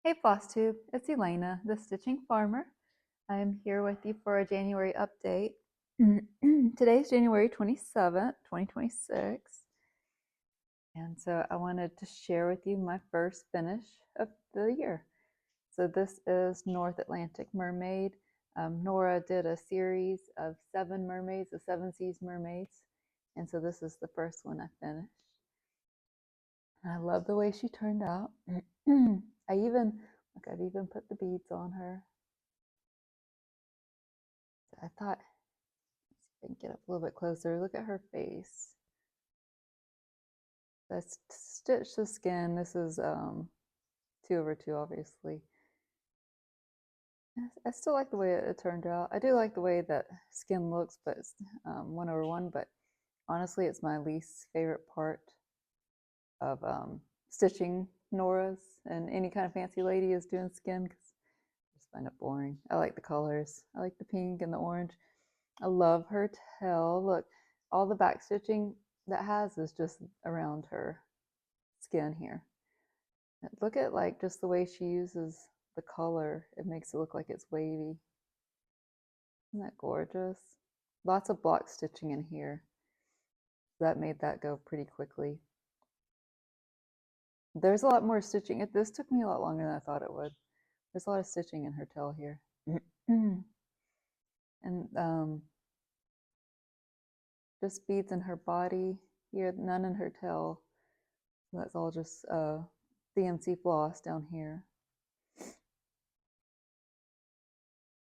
Hey Flosstube, it's Elena, the Stitching Farmer. I'm here with you for a January update. Today's January 27th, 2026. And so I wanted to share with you my first finish of the year. So this is North Atlantic Mermaid. Nora did a series of 7 mermaids, the 7 Seas mermaids. And so this is the first one I finished. I love the way she turned out. I've even put the beads on her. I thought, let's see if I can get up a little bit closer. Look at her face. Let's stitch the skin. This is 2/2, obviously. I still like the way it turned out. I do like the way that skin looks, but it's 1/1. But honestly, it's my least favorite part of stitching Nora's, and any kind of fancy lady is doing skin because I just find it boring. I like the colors. I like the pink and the orange. I love her tail. Look, all the back stitching that has is just around her skin here. Look at like just the way she uses the color. It makes it look like it's wavy. Isn't that gorgeous? Lots of block stitching in here. That made that go pretty quickly. There's a lot more stitching. This took me a lot longer than I thought it would. There's a lot of stitching in her tail here. And just beads in her body here, none in her tail. That's all just CMC floss down here.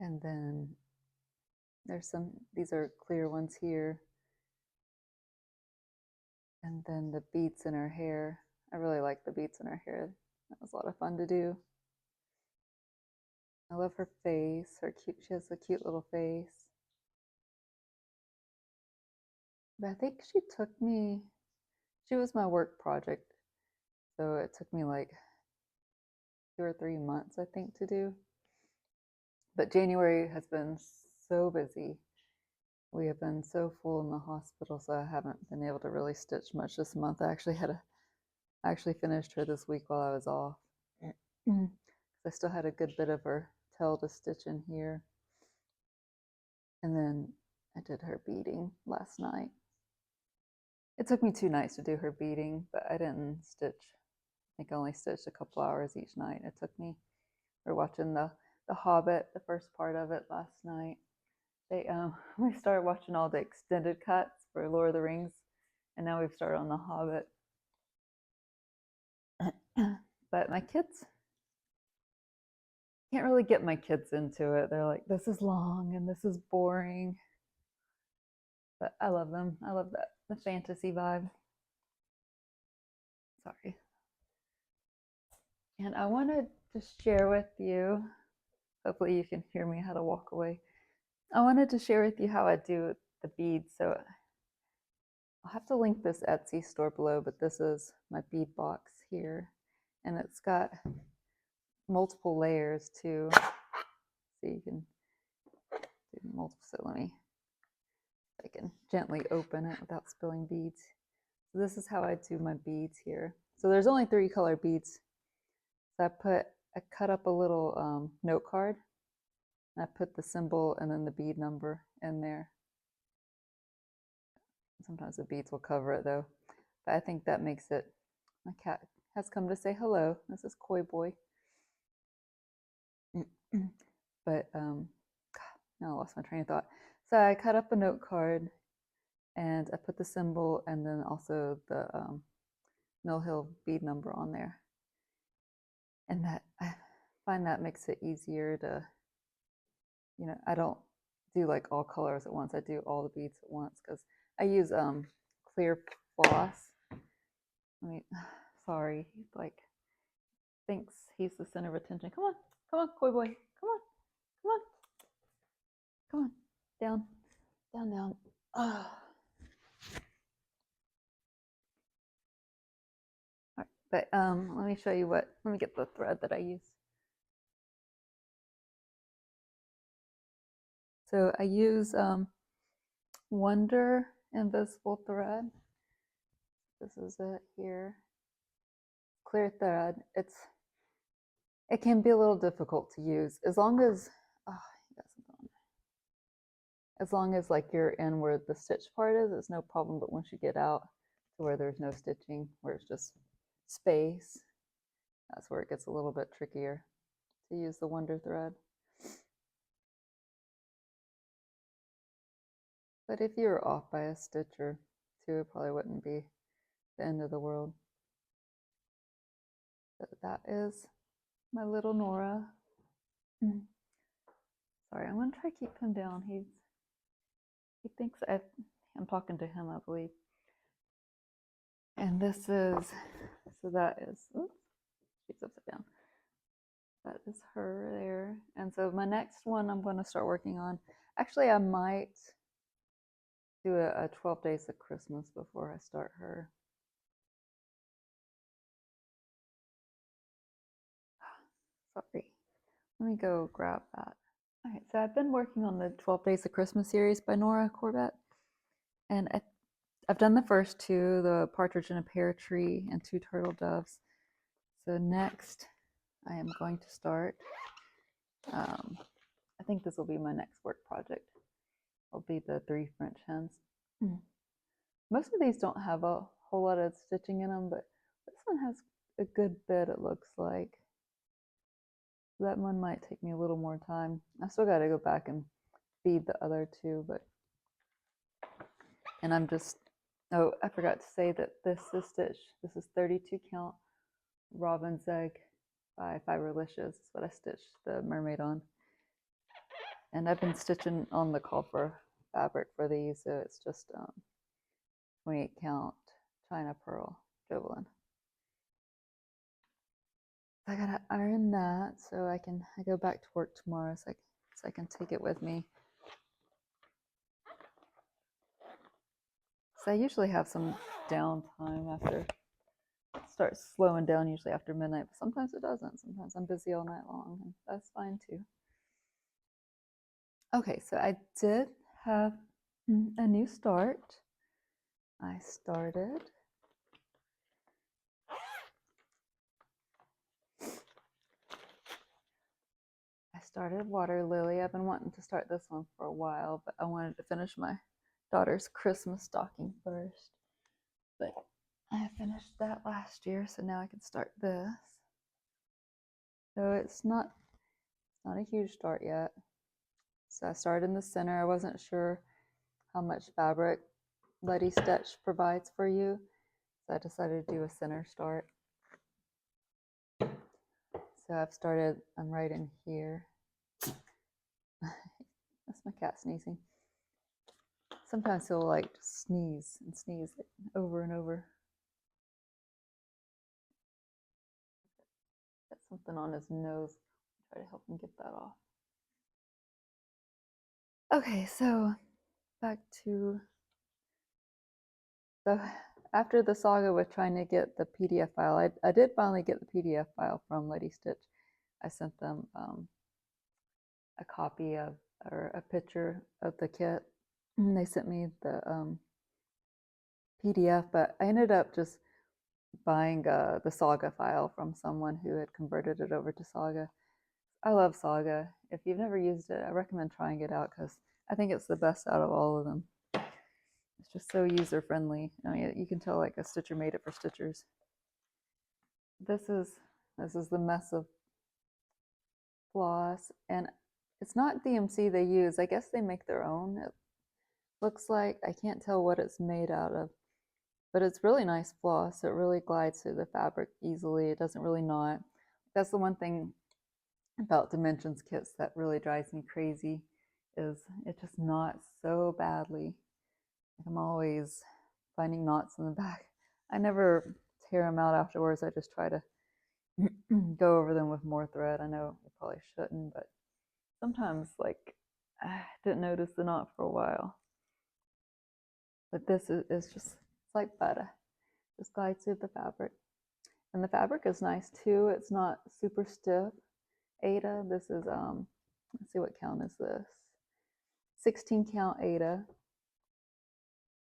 And then there's these are clear ones here. And then the beads in her hair. I really like the beads in her hair. That was a lot of fun to do. I love her face. She has a cute little face. But I think she was my work project. So it took me like 2 or 3 months, I think, to do. But January has been so busy. We have been so full in the hospital, so I haven't been able to really stitch much this month. I actually finished her this week while I was off. I still had a good bit of her tail to stitch in here. And then I did her beading last night. It took me 2 nights to do her beading, but I didn't stitch. I think I only stitched a couple hours each night. It took me. We're watching the Hobbit, the first part of it last night. We started watching all the extended cuts for Lord of the Rings, and now we've started on the Hobbit. But my kids, can't really get my kids into it. They're like, this is long and this is boring. But I love them. I love the fantasy vibe. Sorry. And I wanted to share with you, hopefully you can hear me how to walk away. I wanted to share with you how I do the beads. So I'll have to link this Etsy store below, but this is my bead box here. And it's got multiple layers too. So you can do multiple. So let me, I can gently open it without spilling beads. So this is how I do my beads here. So there's only 3 color beads. So I cut up a little note card. And I put the symbol and then the bead number in there. Sometimes the beads will cover it though. But I think that makes it, my cat has come to say hello. This is Koi Boy. But now I lost my train of thought. So I cut up a note card and I put the symbol and then also the Mill Hill bead number on there. And that, I find that makes it easier to, I don't do like all colors at once. I do all the beads at once because I use clear floss. Sorry, he's like, thinks he's the center of attention. Come on, Koi Boy, come on, down. All right, but let me show you let me get the thread that I use. So I use Wonder Invisible thread. This is it here. Clear thread. it can be a little difficult to use as long as, oh, as long as like you're in where the stitch part is, it's no problem. But once you get out to where there's no stitching, where it's just space, that's where it gets a little bit trickier to use the Wonder Thread. But if you were off by a stitch or two, it probably wouldn't be the end of the world. But that is my little Nora. Sorry, I'm gonna try to keep him down. He thinks I'm talking to him, I believe. And this is, so that is, oops, she's upside down. That is her there. And so my next one I'm going to start working on, actually I might do a 12 Days of Christmas before I start her. Sorry, let me go grab that. All right, so I've been working on the 12 Days of Christmas series by Nora Corbett, and I've done the first two, the Partridge in a Pear Tree and Two Turtle Doves. So next I am going to start, I think this will be my next work project. It'll be the 3 French hens. Most of these don't have a whole lot of stitching in them, but this one has a good bit, it looks like. That one might take me a little more time. I still got to go back and feed the other two, but, and I'm just, oh, I forgot to say that this is stitch. This is 32 count Robin's Egg by Fiberlicious. Is what I stitched the mermaid on. And I've been stitching on the copper fabric for these, so it's just 28 count China Pearl Jovelin. I gotta iron that so I go back to work tomorrow, so I can take it with me. So I usually have some downtime after it starts slowing down, usually after midnight, but sometimes it doesn't. Sometimes I'm busy all night long, and that's fine too. Okay, so I did have a new start. I started Water Lily. I've been wanting to start this one for a while, but I wanted to finish my daughter's Christmas stocking first. But I finished that last year, so now I can start this. So it's not a huge start yet. So I started in the center. I wasn't sure how much fabric Letistitch provides for you, so I decided to do a center start. So I'm right in here. That's my cat sneezing. Sometimes he'll like sneeze and sneeze over and over. Got something on his nose. Try to help him get that off. Okay, so back to, so after the saga with trying to get the PDF file, I did finally get the PDF file from Letistitch. I sent them a copy of, or a picture of the kit. And they sent me the PDF, but I ended up just buying the Saga file from someone who had converted it over to Saga. I love Saga. If you've never used it, I recommend trying it out because I think it's the best out of all of them. It's just so user friendly. I mean, you can tell like a stitcher made it for stitchers. This is the mess of floss, and it's not DMC they use. I guess they make their own. It looks like, I can't tell what it's made out of, but it's really nice floss. It really glides through the fabric easily. It doesn't really knot. That's the one thing about dimensions kits that really drives me crazy, is it just knots so badly. Like I'm always finding knots in the back. I never tear them out afterwards. I just try to go over them with more thread. I know you probably shouldn't, but sometimes like I didn't notice the knot for a while. But this is just, it's like butter. Just glides through the fabric. And the fabric is nice too. It's not super stiff. Aida, this is, let's see, what count is this? 16 count Aida.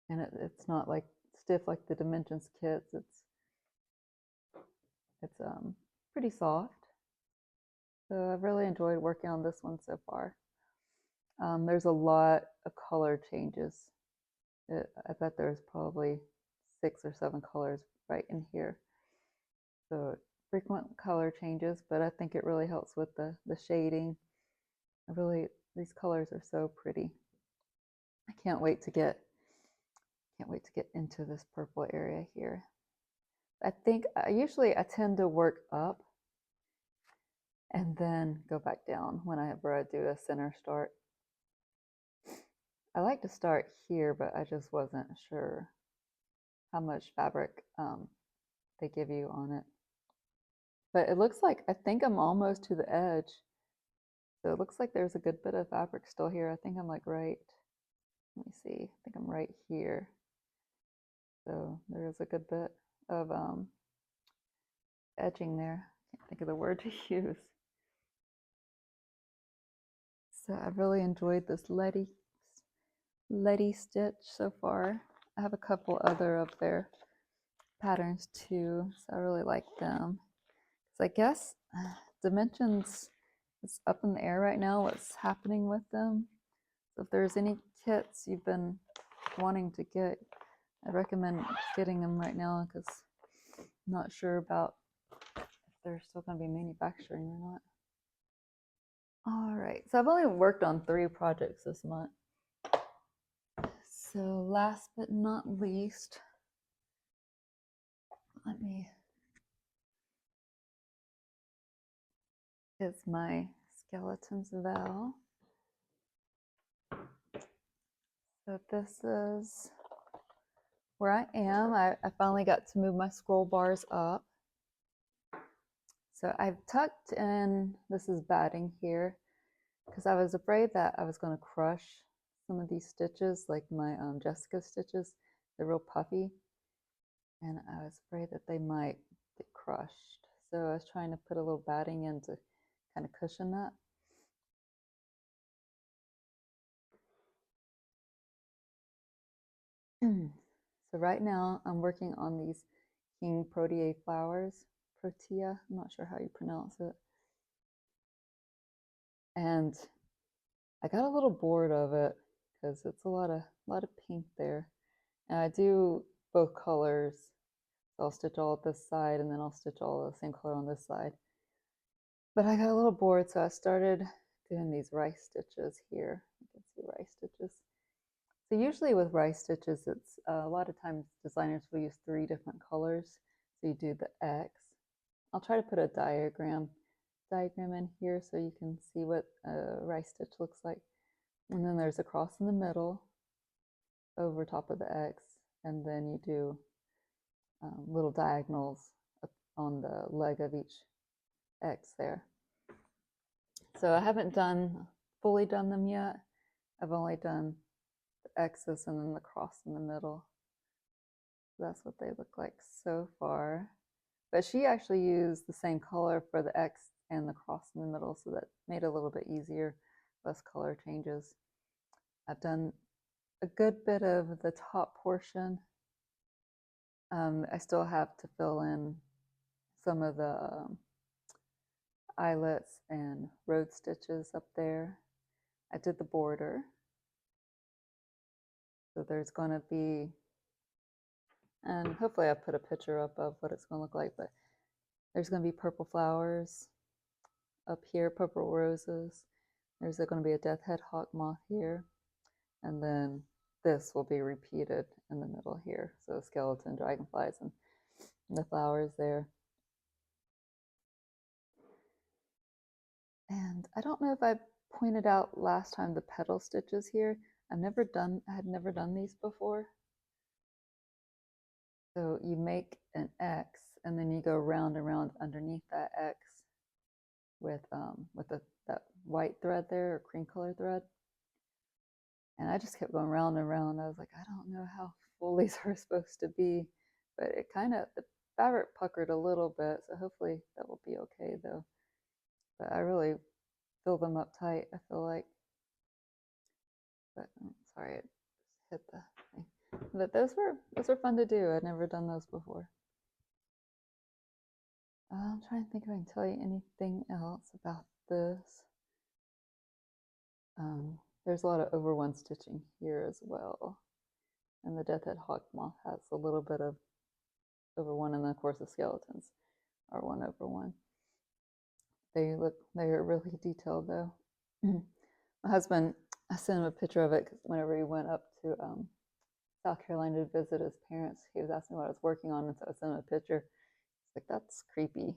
And it's not like stiff like the Dimensions kits. It's pretty soft. So I've really enjoyed working on this one so far. There's a lot of color changes. I bet there's probably 6 or 7 colors right in here. So frequent color changes, but I think it really helps with the shading. These colors are so pretty. I can't wait to get into this purple area here. I think I tend to work up and then go back down whenever I do a center start. I like to start here, but I just wasn't sure how much fabric they give you on it. But it looks like, I think I'm almost to the edge. So it looks like there's a good bit of fabric still here. I think I'm like right, let me see, I think I'm right here. So there's a good bit of edging there. I can't think of the word to use. So I've really enjoyed this Letistitch so far. I have a couple other of their patterns too, so I really like them. So I guess dimensions is up in the air right now, what's happening with them. So if there's any kits you've been wanting to get, I recommend getting them right now because I'm not sure about if they're still going to be manufacturing or not. All right, so I've only worked on 3 projects this month. So last but not least, is my Skeleton's Veil. So this is where I am. I finally got to move my scroll bars up. So I've tucked in, this is batting here, because I was afraid that I was going to crush some of these stitches, like my Jessica stitches. They're real puffy, and I was afraid that they might get crushed. So I was trying to put a little batting in to kind of cushion that. So right now I'm working on these King Protea flowers. Protea, I'm not sure how you pronounce it. And I got a little bored of it because it's a lot of pink there. And I do both colors. So I'll stitch all at this side and then I'll stitch all the same color on this side. But I got a little bored, so I started doing these rice stitches here. You can see rice stitches. So usually with rice stitches, it's a lot of times designers will use 3 different colors. So you do the X. I'll try to put a diagram in here so you can see what a rice stitch looks like. And then there's a cross in the middle over top of the X, and then you do little diagonals on the leg of each X there. So I haven't fully done them yet. I've only done the X's and then the cross in the middle. That's what they look like so far. But she actually used the same color for the X and the cross in the middle, so that made it a little bit easier, less color changes. I've done a good bit of the top portion. I still have to fill in some of the eyelets and road stitches up there. I did the border. So there's going to be, and hopefully I put a picture up of what it's going to look like, but there's going to be purple flowers up here, purple roses. There's going to be a death head hawk moth here. And then this will be repeated in the middle here. So skeleton, dragonflies, and the flowers there. And I don't know if I pointed out last time the petal stitches here. I had never done these before. So you make an X and then you go round and round underneath that X with that white thread there, or cream color thread. And I just kept going round and round. I was like, I don't know how full these are supposed to be, but it the fabric puckered a little bit, so hopefully that will be okay though. But I really fill them up tight, I feel like. But sorry, it just hit the thing. But those were fun to do. I'd never done those before. I'm trying to think if I can tell you anything else about this. There's a lot of over one stitching here as well. And the Deathhead Hawk Moth has a little bit of over one, and then of course the skeletons are 1 over 1. They are really detailed though. My husband, I sent him a picture of it because whenever he went up to South Carolina to visit his parents, he was asking what I was working on, and so I sent him a picture. He's like, "That's creepy."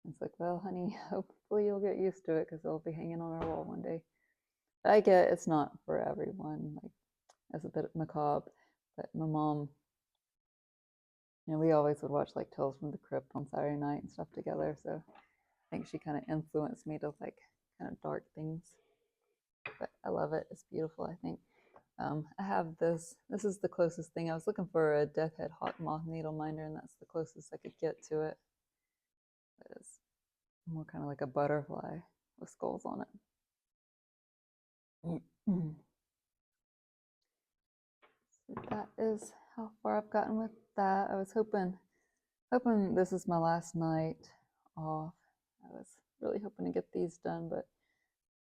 It's like, well, honey, hopefully you'll get used to it because it'll be hanging on our wall one day. But I get it's not for everyone. Like, it's a bit macabre. But my mom, we always would watch like Tales from the Crypt on Saturday night and stuff together. So I think she kind of influenced me to like kind of dark things. But I love it. It's beautiful, I think. I have this. This is the closest thing. I was looking for a Deathhead Hawk Moth needle minder, and that's the closest I could get to it. It's more kind of like a butterfly with skulls on it. So that is how far I've gotten with that. I was hoping this is my last night off. I was really hoping to get these done, but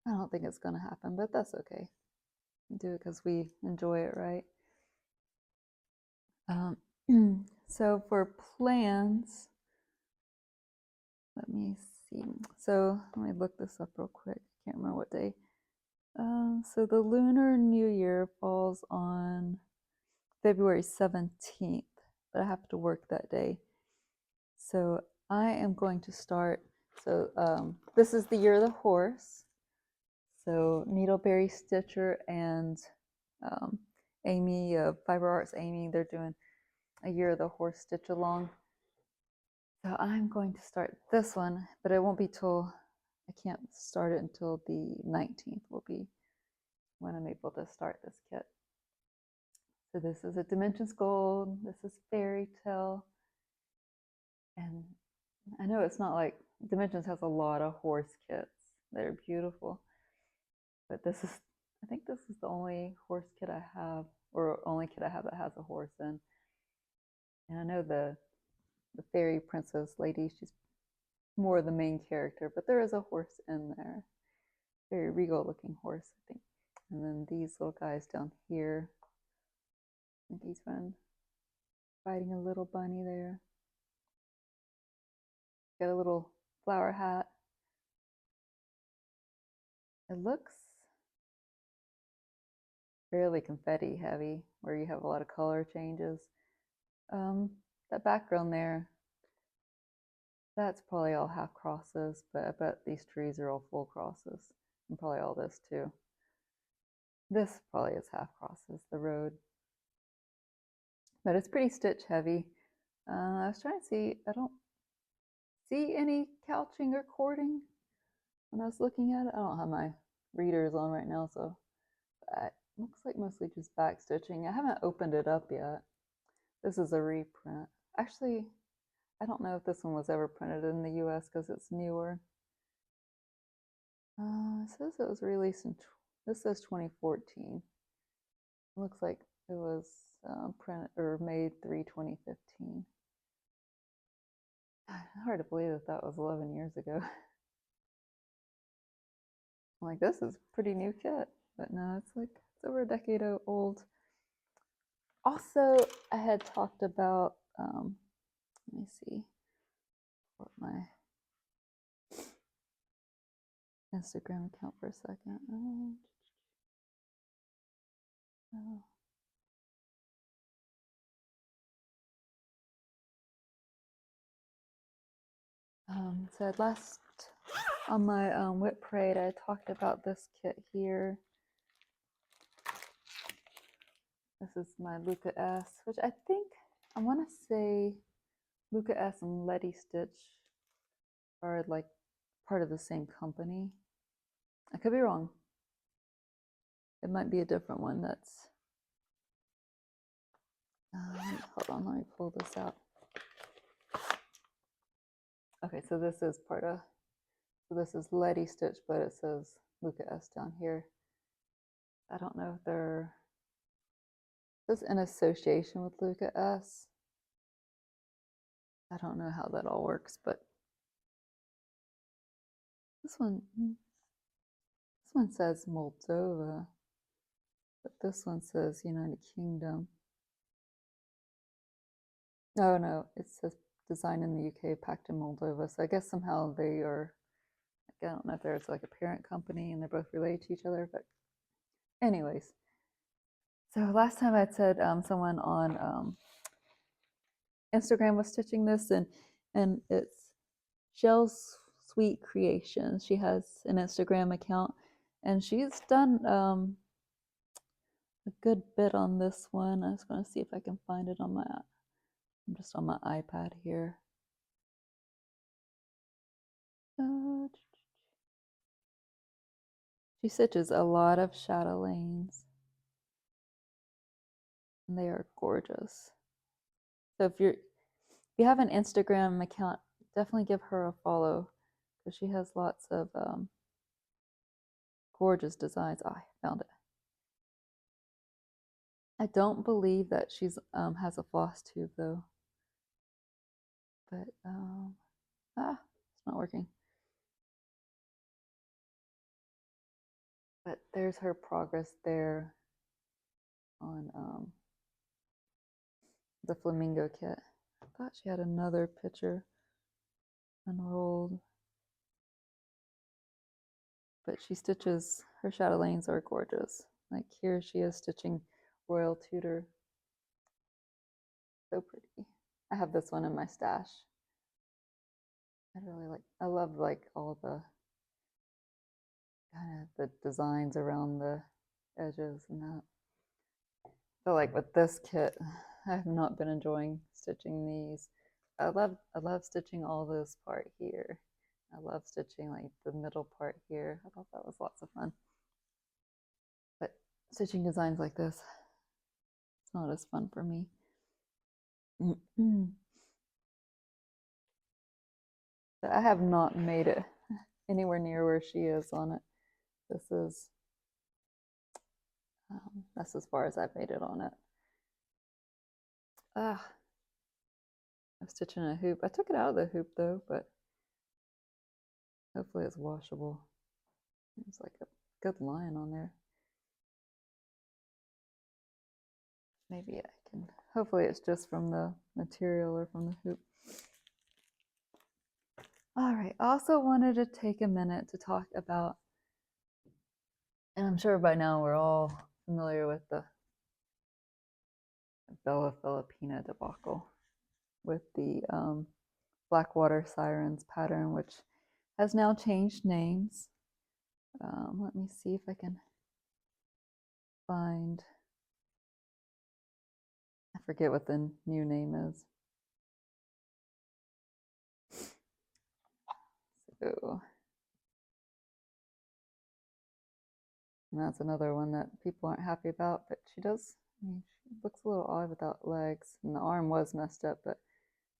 I don't think it's going to happen, but that's okay. We do it because we enjoy it, right? So for plans, let me see. So let me look this up real quick. I can't remember what day. So the Lunar New Year falls on February 17th, but I have to work that day. So I am going to start. So this is the Year of the Horse. So Needleberry Stitcher and Amy of Fiber Arts, Amy, they're doing a Year of the Horse stitch along. So I'm going to start this one, but it won't be till, I can't start it until the 19th will be when I'm able to start this kit. So this is a Dimensions Gold, this is Fairy Tale, and I know it's not like, Dimensions has a lot of horse kits that are beautiful, but this is, I think this is the only horse kit I have, or only kit I have that has a horse in. And I know the fairy princess lady, she's more the main character, but there is a horse in there. Very regal looking horse, I think. And then these little guys down here. I think he's fighting a little bunny there. Got a little flower hat. It looks fairly confetti heavy, where you have a lot of color changes. That background there, that's probably all half crosses, but I bet these trees are all full crosses, and probably all this too. This probably is half crosses, the road. But it's pretty stitch heavy. I was trying to see, I don't see any couching or cording when I was looking at it. I don't have my readers on right now, so it looks like mostly just back stitching. I haven't opened it up yet. This is a reprint. Actually, I don't know if this one was ever printed in the US because it's newer. It says it was released in, this says 2014. It looks like it was printed or made 3/2015. Hard to believe that that was 11 years ago. I'm like, this is a pretty new kit, but no, it's like, it's over a decade old. Also, I had talked about, let me see what my Instagram account for a second. So last on my Whip Parade, I talked about this kit here. This is my Luca-S, which I think, I want to say Luca-S and Letistitch are like part of the same company. I could be wrong. It might be a different one that's, hold on, let me pull this out. Okay, so this is part of, so this is Letistitch, but it says Luca-S down here. I don't know if they're, this is in association with Luca-S. I don't know how that all works, but This one says Moldova, but this one says United Kingdom. Oh no, it says designed in the UK, packed in Moldova. So I guess somehow they are, I don't know if there's like a parent company and they're both related to each other, but anyways. So last time I'd said someone on Instagram was stitching this, and it's Shell's Sweet Creations. She has an Instagram account, and she's done a good bit on this one. I was going to see if I can find it on I'm just on my iPad here. She stitches a lot of chatelaines, and they are gorgeous. So if you have an Instagram account, definitely give her a follow, because she has lots of gorgeous designs. Oh, I found it. I don't believe that she's has a floss tube though, but it's not working. But there's her progress there on the Flamingo kit. I thought she had another picture unrolled, but she stitches, her chatelaines are gorgeous. Like here she is stitching Royal Tudor. So pretty. I have this one in my stash. I love like all the kind of the designs around the edges and that. But like with this kit, I have not been enjoying stitching these. I love stitching all this part here. I love stitching like the middle part here. I thought that was lots of fun. But stitching designs like this, it's not as fun for me. But I have not made it anywhere near where she is on it. That's as far as I've made it on it. I'm stitching a hoop. I took it out of the hoop though, but hopefully it's washable. There's like a good line on there. Maybe I can, hopefully it's just from the material or from the hoop. All right, I also wanted to take a minute to talk about, and I'm sure by now we're all familiar with the Bella Filipina debacle with the Blackwater Sirens pattern, which has now changed names. Let me see if I can find, I forget what the new name is. So, and that's another one that people aren't happy about, but she does, I mean, she looks a little odd without legs, and the arm was messed up, but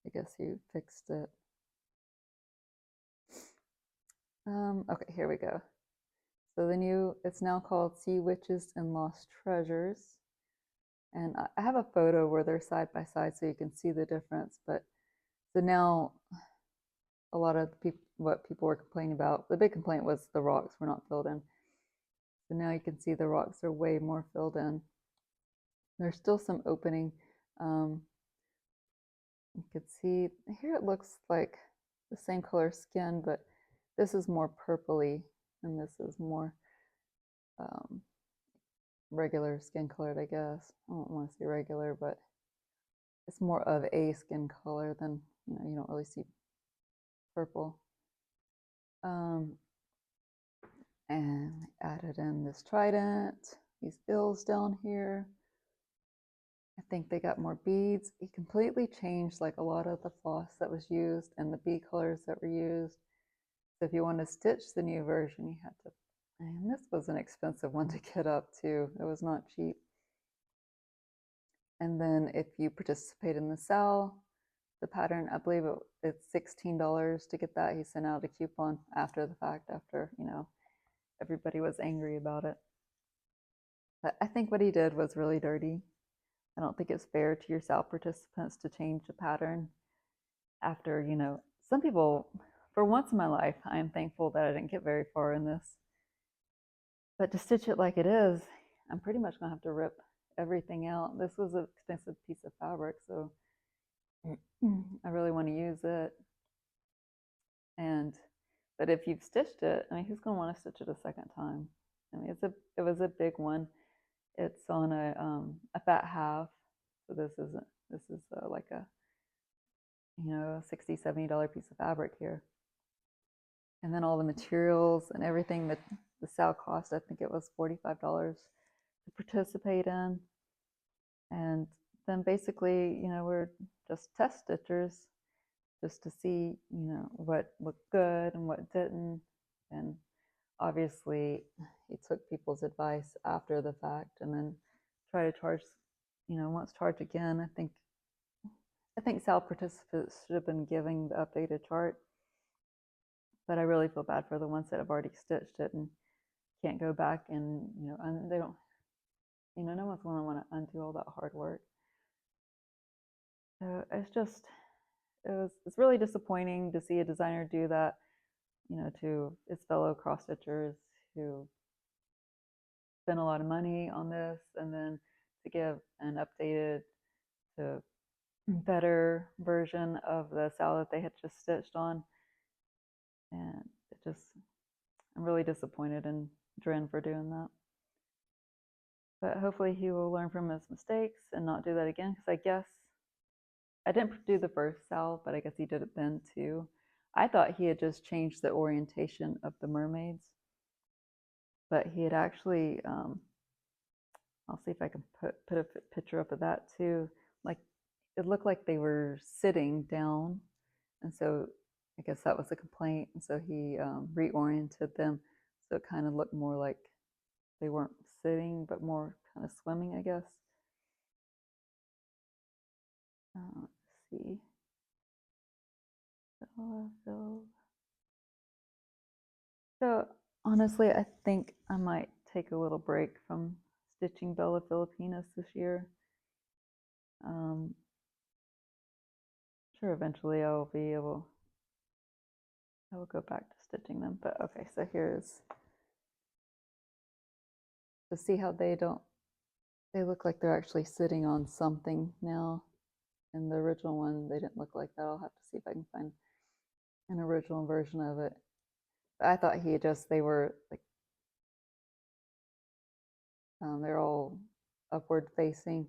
I guess you fixed it. Okay, here we go. So it's now called Sea Witches and Lost Treasures. And I have a photo where they're side by side so you can see the difference. But so now a lot of what people were complaining about, the big complaint was the rocks were not filled in. So now you can see the rocks are way more filled in. There's still some opening. You can see here it looks like the same color skin, but this is more purpley and this is more regular skin colored, I guess. I don't want to say regular, but it's more of a skin color than, you don't really see purple. And I added in this trident, these bills down here. I think they got more beads. He completely changed like a lot of the floss that was used and the bead colors that were used. So if you want to stitch the new version, you had to, and this was an expensive one to get up too. It was not cheap. And then if you participate in the sale, the pattern, I believe it's $16 to get that. He sent out a coupon after the fact, after, everybody was angry about it. But I think what he did was really dirty. I don't think it's fair to your sale participants to change the pattern after, some people for once in my life, I am thankful that I didn't get very far in this. But to stitch it like it is, I'm pretty much going to have to rip everything out. This was an expensive piece of fabric, so I really want to use it. But if you've stitched it, I mean, who's going to want to stitch it a second time? I mean, it was a big one. It's on a fat half, so this is like a $60, $70 piece of fabric here. And then all the materials and everything that the sale cost, I think it was $45 to participate in. And then basically, we're just test stitchers, just to see, what looked good and what didn't. And obviously, he took people's advice after the fact and then try to charge, once charge again. I think sale participants should have been giving the updated chart. But I really feel bad for the ones that have already stitched it and can't go back and, they don't, no one's going to want to undo all that hard work. So it's really disappointing to see a designer do that, to his fellow cross stitchers who spent a lot of money on this, and then to give an updated to better version of the sal that they had just stitched on. And I'm really disappointed in Dren for doing that. But hopefully he will learn from his mistakes and not do that again, because I guess I didn't do the first sal, but I guess he did it then too. I thought he had just changed the orientation of the mermaids, but he had actually, I'll see if I can put a picture up of that too. Like, it looked like they were sitting down, and so I guess that was a complaint, and so he reoriented them so it kind of looked more like they weren't sitting, but more kind of swimming, I guess. Let's see. So honestly, I think I might take a little break from stitching Bella Filipinas this year. Sure, eventually I will go back to stitching them. But okay, so here's to see how they look like they're actually sitting on something now. In the original one, they didn't look like that. I'll have to see if I can find an original version of it. But I thought they were like, they're all upward facing.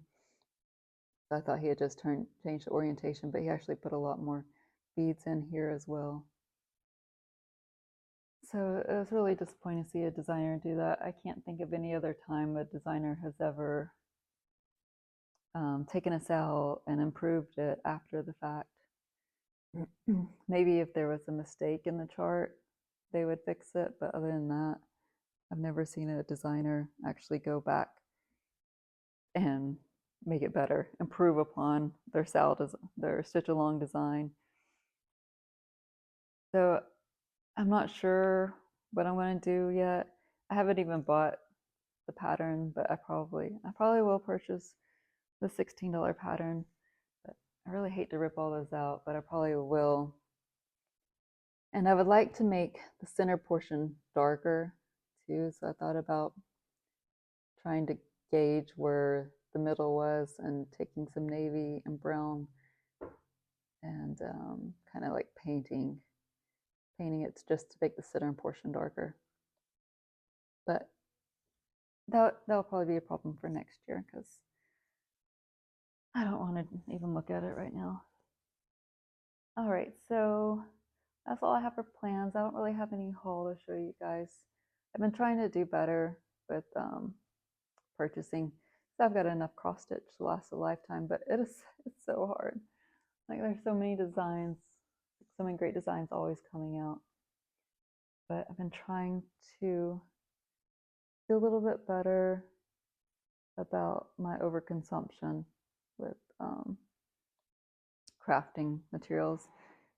So I thought he had just changed the orientation, but he actually put a lot more beads in here as well. So it was really disappointing to see a designer do that. I can't think of any other time a designer has ever taken a sal and improved it after the fact. Maybe if there was a mistake in the chart, they would fix it. But other than that, I've never seen a designer actually go back and make it better, improve upon their their stitch along design. So I'm not sure what I'm going to do yet. I haven't even bought the pattern, but I probably will purchase the $16 pattern. But I really hate to rip all those out, but I probably will. And I would like to make the center portion darker too. So I thought about trying to gauge where the middle was and taking some navy and brown and kind of like painting it just to make the center portion darker. But that'll probably be a problem for next year because I don't want to even look at it right now. All right, so that's all I have for plans. I don't really have any haul to show you guys. I've been trying to do better with purchasing. So I've got enough cross stitch to last a lifetime, but it's so hard. Like, there's so many designs, so many great designs always coming out. But I've been trying to do a little bit better about my overconsumption with crafting materials.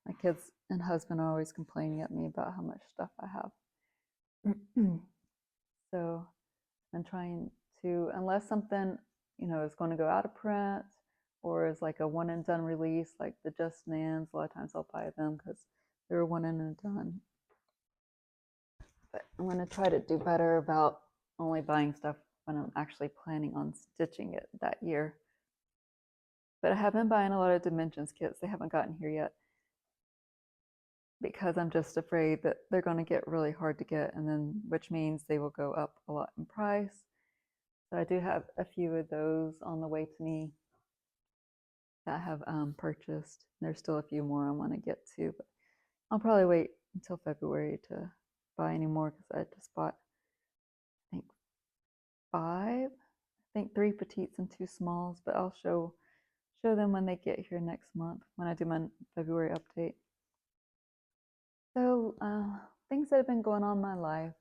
My kids and husband are always complaining at me about how much stuff I have. So I'm trying to, unless something, is going to go out of print or is like a one and done release, like the Just Nans, a lot of times I'll buy them because They were one and done. But I'm going to try to do better about only buying stuff when I'm actually planning on stitching it that year. But I have been buying a lot of dimensions kits. They haven't gotten here yet because I'm just afraid that they're going to get really hard to get, and then which means they will go up a lot in price. So I do have a few of those on the way to me that I have purchased. There's still a few more I want to get to, but I'll probably wait until February to buy any more because I just bought, I think, 5. I think 3 petites and 2 smalls, but I'll show them when they get here next month when I do my February update. So things that have been going on in my life.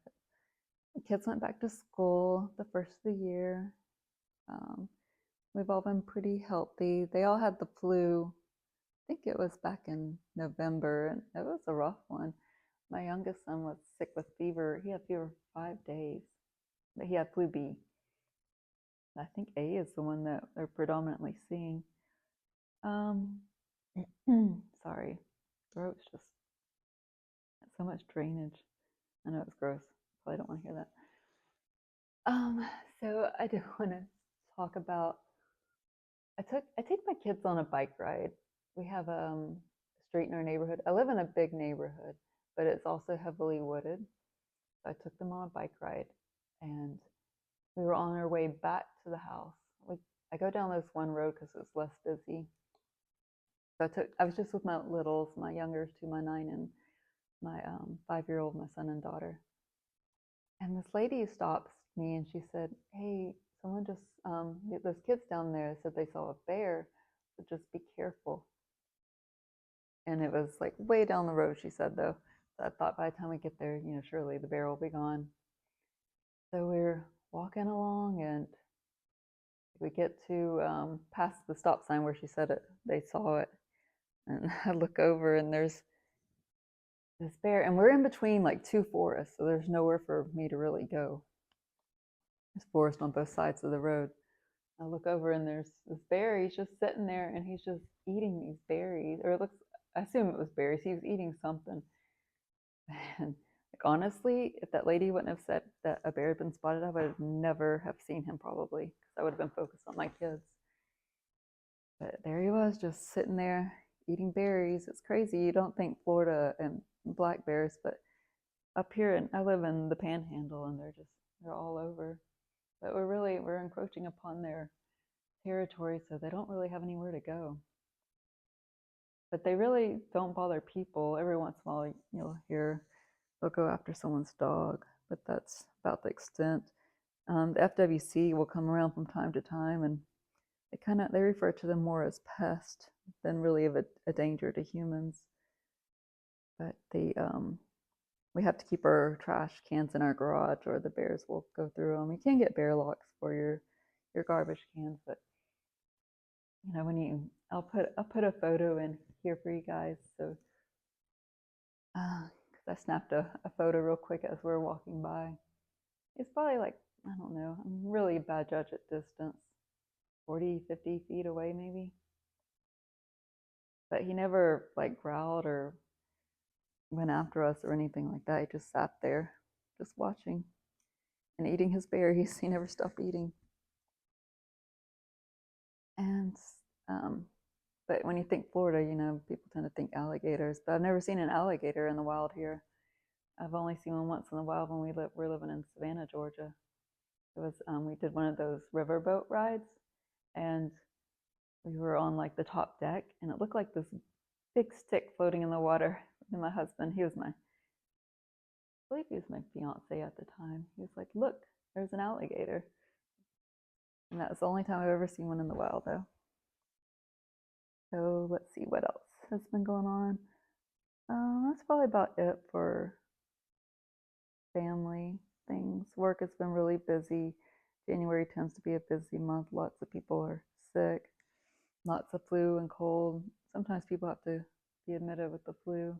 The kids went back to school the first of the year. We've all been pretty healthy. They all had the flu. I think it was back in November, and it was a rough one. My youngest son was sick with fever. He had fever for 5 days, but he had flu B. I think A is the one that they're predominantly seeing. Sorry, throat's just so much drainage. I know it's gross. Probably don't want to hear that. So I do want to talk about. I take my kids on a bike ride. We have a street in our neighborhood. I live in a big neighborhood, but it's also heavily wooded. So I took them on a bike ride, and we were on our way back to the house. I go down this one road because it's less busy. So I was just with my littles, my youngers, 2, my 9, and my 5-year-old, my son and daughter. And this lady stops me and she said, "Hey, someone just, those kids down there said they saw a bear, so just be careful." And it was like way down the road, she said, though. So I thought by the time we get there, surely the bear will be gone. So we're walking along and we get to past the stop sign where she said they saw it. And I look over and there's this bear, and we're in between like 2 forests, so there's nowhere for me to really go. There's forest on both sides of the road. I look over and there's this bear. He's just sitting there and he's just eating these berries, or I assume it was berries. He was eating something. And honestly, if that lady wouldn't have said that a bear had been spotted, I would never have seen him probably, because I would have been focused on my kids. But there he was, just sitting there eating berries. It's crazy. You don't think Florida and black bears, but up here, and I live in the Panhandle, and they're all over. But we're encroaching upon their territory, so they don't really have anywhere to go. But they really don't bother people. Every once in a while, you'll hear they'll go after someone's dog, but that's about the extent. The FWC will come around from time to time, and they refer to them more as pests than really of a danger to humans. But we have to keep our trash cans in our garage, or the bears will go through them. You can get bear locks for your garbage cans, but I'll put a photo in here for you guys. So, because I snapped a photo real quick as we were walking by. It's probably like, I don't know, I'm really a bad judge at distance, 40, 50 feet away maybe. But he never like growled or went after us or anything like that. He just sat there, just watching and eating his berries. He never stopped eating. And but when you think Florida, people tend to think alligators. But I've never seen an alligator in the wild here. I've only seen one once in the wild when we're living in Savannah, Georgia. It was we did one of those riverboat rides, and we were on like the top deck, and it looked like this big stick floating in the water. And my husband, I believe he was my fiance at the time. He was like, "Look, there's an alligator." And that was the only time I've ever seen one in the wild, though. So let's see what else has been going on. That's probably about it for family things. Work has been really busy. January tends to be a busy month. Lots of people are sick. Lots of flu and cold. Sometimes people have to be admitted with the flu.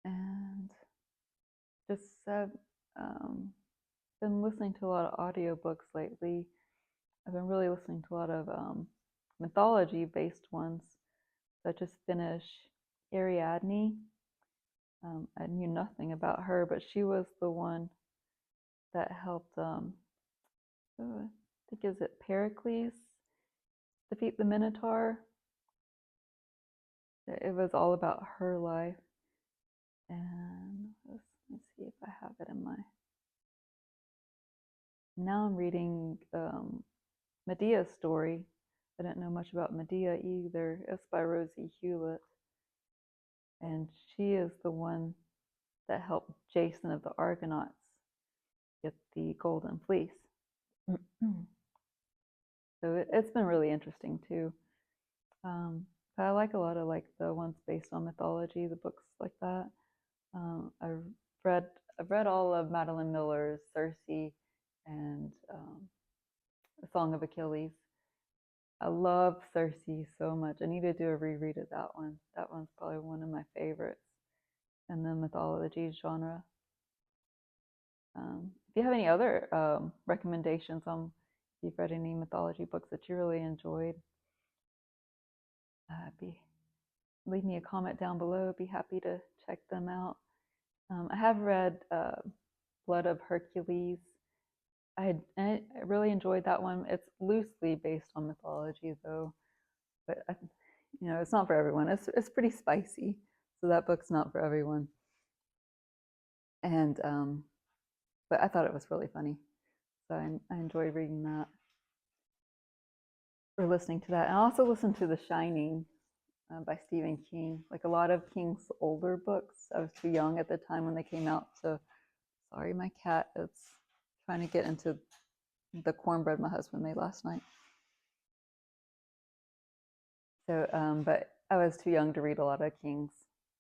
And just been listening to a lot of audiobooks lately. I've been really listening to a lot of mythology-based ones, such as Finnish Ariadne. I knew nothing about her, but she was the one that helped, I think, is it Pericles defeat the Minotaur? It was all about her life. And let me see if I have it in my... Now I'm reading Medea's story. I didn't know much about Medea either. It's by Rosie Hewlett. And she is the one that helped Jason of the Argonauts get the golden fleece. So it's been really interesting too. I like a lot of like the ones based on mythology, the books like that. I've read all of Madeline Miller's Circe and The Song of Achilles. I love Circe so much. I need to do a reread of that one. That one's probably one of my favorites in the mythology genre. If you have any other recommendations on if you've read any mythology books that you really enjoyed, leave me a comment down below. I'd be happy to check them out. I have read Blood of Hercules. I really enjoyed that one. It's loosely based on mythology, though, but it's not for everyone. It's pretty spicy, so that book's not for everyone. And but I thought it was really funny, so I enjoyed reading that or listening to that. And I also listened to The Shining by Stephen King. Like a lot of King's older books, I was too young at the time when they came out. So sorry, my cat is trying to get into the cornbread my husband made last night. So, but I was too young to read a lot of King's,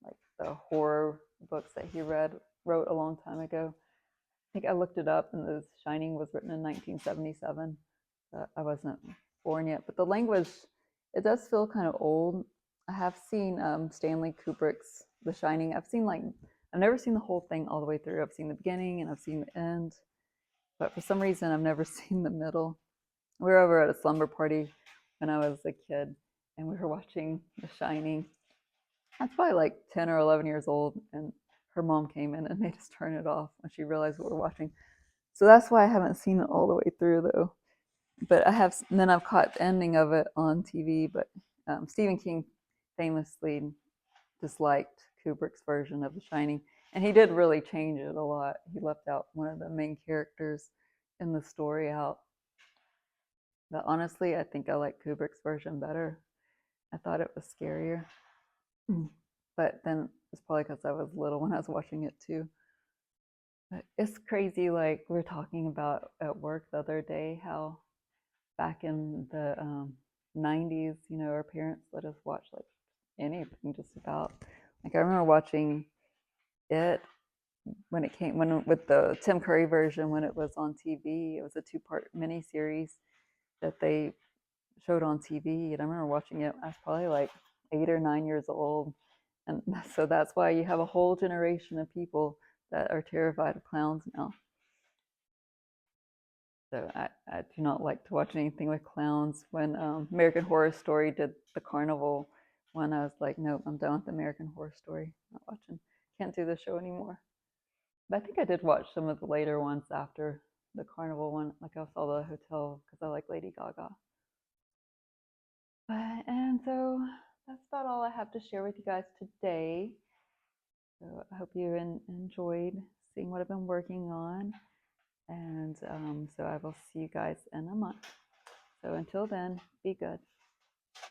like the horror books that he wrote a long time ago. I think I looked it up, and The Shining was written in 1977. I wasn't born yet, but the language, it does feel kind of old. I have seen Stanley Kubrick's The Shining. I've never seen the whole thing all the way through. I've seen the beginning and I've seen the end, but for some reason I've never seen the middle. We were over at a slumber party when I was a kid, and we were watching The Shining. I was probably like 10 or 11 years old, and her mom came in and made us turn it off when she realized what we're watching. So that's why I haven't seen it all the way through, though. But then I've caught the ending of it on TV. But Stephen King famously disliked Kubrick's version of The Shining, and he did really change it a lot. He left out one of the main characters in the story out. But honestly, I think I like Kubrick's version better. I thought it was scarier. But then it's probably because I was little when I was watching it too. But it's crazy, like we were talking about at work the other day, how back in the 90s, our parents let us watch like anything just about. Like I remember watching it when it came, with the Tim Curry version when it was on TV. It was a 2-part miniseries that they showed on TV, and I remember watching it. I was probably like 8 or 9 years old, and so that's why you have a whole generation of people that are terrified of clowns now. So I do not like to watch anything with clowns. When American Horror Story did the carnival one, I was like, nope, I'm done with American Horror Story. Not watching. Can't do the show anymore. But I think I did watch some of the later ones after the carnival one. Like I saw the hotel because I like Lady Gaga. And so that's about all I have to share with you guys today. So I hope you enjoyed seeing what I've been working on. And so I will see you guys in a month. So until then, be good.